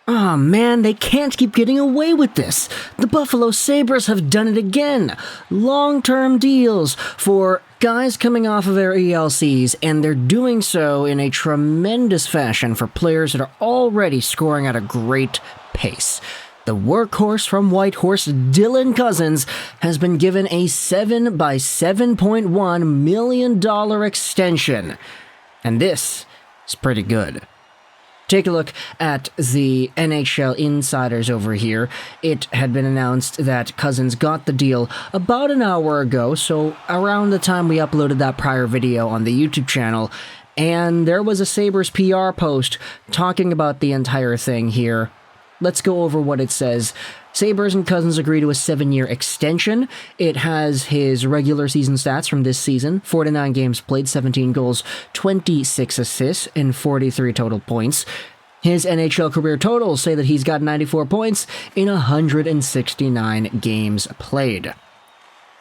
Oh man, they can't keep getting away with this. The Buffalo Sabres have done it again. Long-term deals for guys coming off of their ELCs, and they're doing so in a tremendous fashion for players that are already scoring at a great pace. The workhorse from Whitehorse, Dylan Cozens, has been given a $7 by $7.1 million extension. And this is pretty good. Take a look at the NHL insiders over here. It had been announced that Cozens got the deal about an hour ago, so around the time we uploaded that prior video on the YouTube channel, and there was a Sabres PR post talking about the entire thing here. Let's go over what it says. Sabres and Cozens agree to a 7-year extension. It has his regular season stats from this season: 49 games played, 17 goals, 26 assists, and 43 total points. His NHL career totals say that he's got 94 points in 169 games played.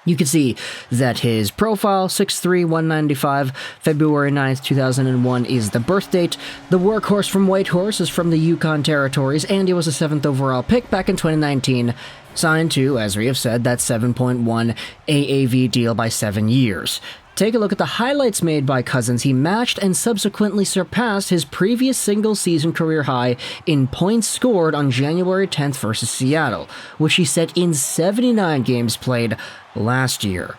You can see that his profile, 6'3", 195, February 9th, 2001 is the birth date. The workhorse from Whitehorse is from the Yukon Territories, and he was a 7th overall pick back in 2019, signed to, as we have said, that 7.1 AAV deal by 7 years. Take a look at the highlights made by Cozens. He matched and subsequently surpassed his previous single-season career high in points scored on January 10th versus Seattle, which he set in 79 games played last year.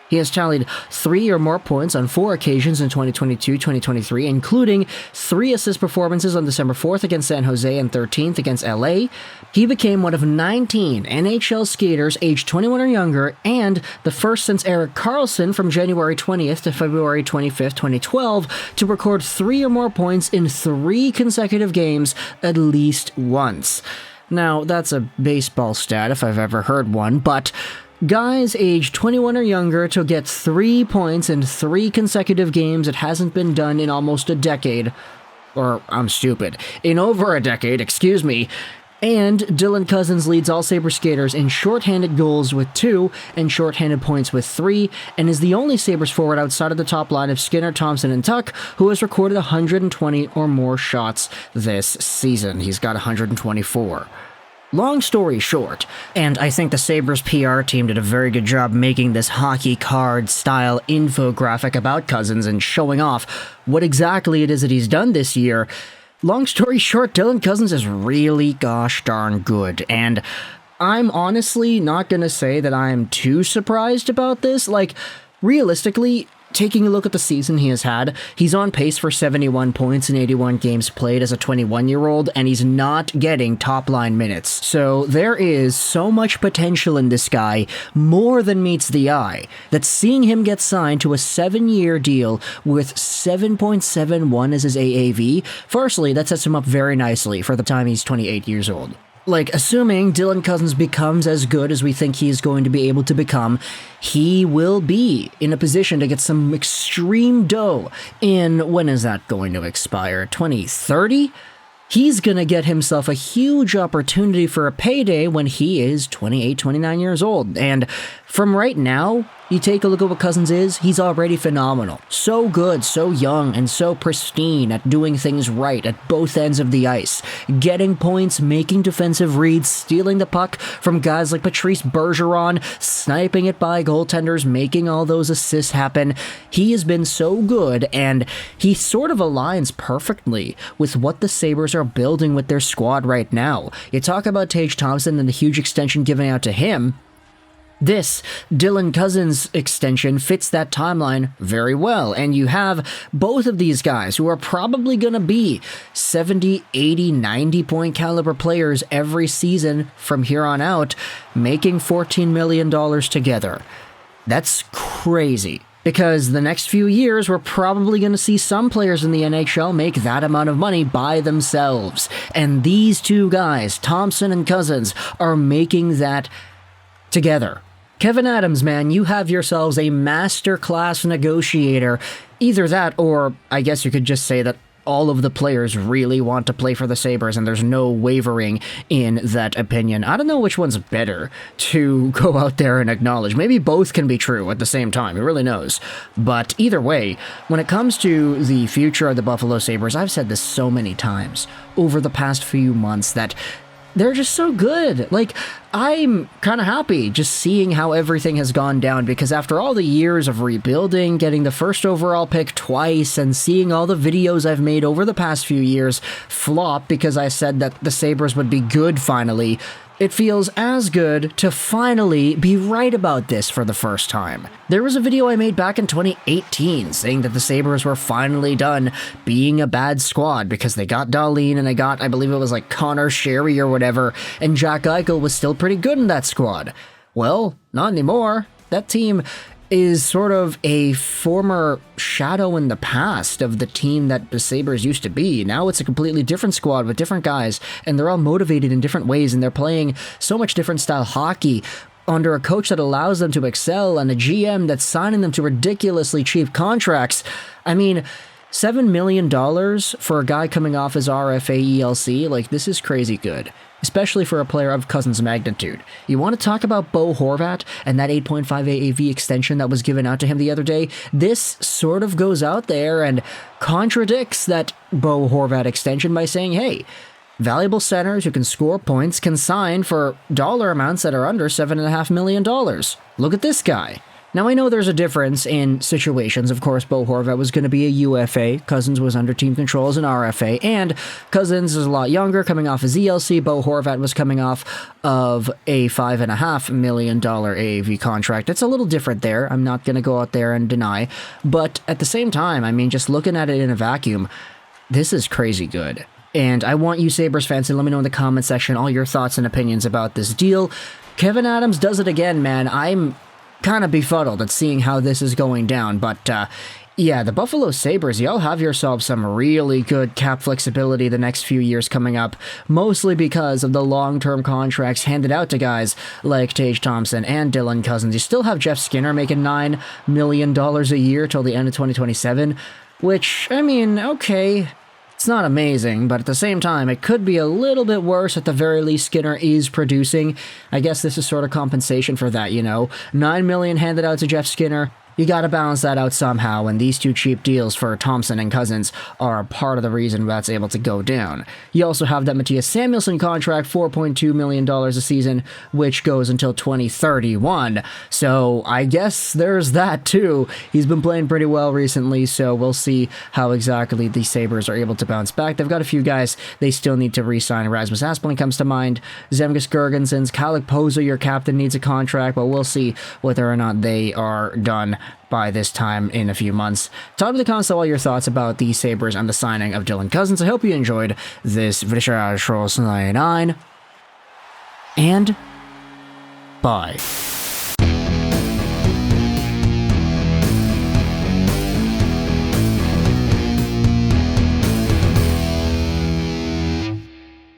He has tallied 3 or more points on 4 occasions in 2022-2023, including 3 assist performances on December 4th against San Jose and 13th against LA. He became one of 19 NHL skaters aged 21 or younger, and the first since Erik Karlsson from January 20th to February 25th, 2012, to record 3 or more points in 3 consecutive games at least once. Now, that's a baseball stat if I've ever heard one, but guys aged 21 or younger to get 3 points in 3 consecutive games, it hasn't been done in almost a decade. Or, I'm stupid. In over a decade, excuse me. And Dylan Cozens leads all Sabres skaters in shorthanded goals with 2 and shorthanded points with 3, and is the only Sabres forward outside of the top line of Skinner, Thompson, and Tuck who has recorded 120 or more shots this season. He's got 124. Long story short, and I think the Sabres PR team did a very good job making this hockey card-style infographic about Cozens and showing off what exactly it is that he's done this year. Long story short, Dylan Cozens is really gosh darn good, and I'm honestly not gonna say that I'm too surprised about this. Like, realistically, taking a look at the season he has had, he's on pace for 71 points in 81 games played as a 21-year-old, and he's not getting top-line minutes. So there is so much potential in this guy, more than meets the eye, that seeing him get signed to a 7-year deal with 7.71 as his AAV, firstly, that sets him up very nicely for the time he's 28 years old. Like, assuming Dylan Cozens becomes as good as we think he is going to be able to become, he will be in a position to get some extreme dough in, when is that going to expire, 2030? He's going to get himself a huge opportunity for a payday when he is 28, 29 years old. And from right now, you take a look at what Cozens is, he's already phenomenal. So good, so young, and so pristine at doing things right at both ends of the ice. Getting points, making defensive reads, stealing the puck from guys like Patrice Bergeron, sniping it by goaltenders, making all those assists happen. He has been so good, and he sort of aligns perfectly with what the Sabres are building with their squad right now. You talk about Tage Thompson and the huge extension given out to him. This Dylan Cozens extension fits that timeline very well, and you have both of these guys who are probably going to be 70, 80, 90 point caliber players every season from here on out, making $14 million together. That's crazy, because the next few years we're probably going to see some players in the NHL make that amount of money by themselves, and these two guys, Thompson and Cozens, are making that together. Kevin Adams, man, you have yourselves a masterclass negotiator. Either that, or I guess you could just say that all of the players really want to play for the Sabres, and there's no wavering in that opinion. I don't know which one's better to go out there and acknowledge. Maybe both can be true at the same time. Who really knows? But either way, when it comes to the future of the Buffalo Sabres, I've said this so many times over the past few months that they're just so good. Like, I'm kind of happy just seeing how everything has gone down, because after all the years of rebuilding, getting the first overall pick twice, and seeing all the videos I've made over the past few years flop because I said that the Sabres would be good finally, it feels as good to finally be right about this for the first time. There was a video I made back in 2018 saying that the Sabres were finally done being a bad squad because they got Dahlin and they got, I believe it was like Conor, Sherry or whatever, and Jack Eichel was still pretty good in that squad. Well, not anymore. That team is sort of a former shadow in the past of the team that the Sabres used to be. Now it's a completely different squad with different guys, and they're all motivated in different ways, and they're playing so much different style hockey under a coach that allows them to excel and a GM that's signing them to ridiculously cheap contracts. I mean, $7 million for a guy coming off his RFA ELC, like, this is crazy good. Especially for a player of Cozens' magnitude. You want to talk about Bo Horvat and that 8.5 AAV extension that was given out to him the other day? This sort of goes out there and contradicts that Bo Horvat extension by saying, hey, valuable centers who can score points can sign for dollar amounts that are under $7.5 million. Look at this guy. Now, I know there's a difference in situations. Of course, Bo Horvat was going to be a UFA. Cozens was under team control as an RFA. And Cozens is a lot younger, coming off his ELC. Bo Horvat was coming off of a $5.5 million AAV contract. It's a little different there. I'm not going to go out there and deny. But at the same time, I mean, just looking at it in a vacuum, this is crazy good. And I want you Sabres fans to let me know in the comment section all your thoughts and opinions about this deal. Kevyn Adams does it again, man. I'm kind of befuddled at seeing how this is going down, but yeah, the Buffalo Sabres, y'all have yourselves some really good cap flexibility the next few years coming up, mostly because of the long-term contracts handed out to guys like Tage Thompson and Dylan Cozens. You still have Jeff Skinner making $9 million a year till the end of 2027, which, I mean, okay, it's not amazing, but at the same time, it could be a little bit worse. At the very least, Skinner is producing. I guess this is sort of compensation for that, you know? $9 million handed out to Jeff Skinner. You gotta balance that out somehow, and these two cheap deals for Thompson and Cozens are a part of the reason that's able to go down. You also have that Mattias Samuelsson contract, $4.2 million a season, which goes until 2031. So I guess there's that too. He's been playing pretty well recently, so we'll see how exactly the Sabres are able to bounce back. They've got a few guys they still need to re-sign. Rasmus Asplund comes to mind. Zemgus Girgensons, Kalik Poza, your captain, needs a contract, but we'll see whether or not they are done by this time in a few months. Talk in the comments all your thoughts about the Sabres and the signing of Dylan Cozens. I hope you enjoyed this video. And bye.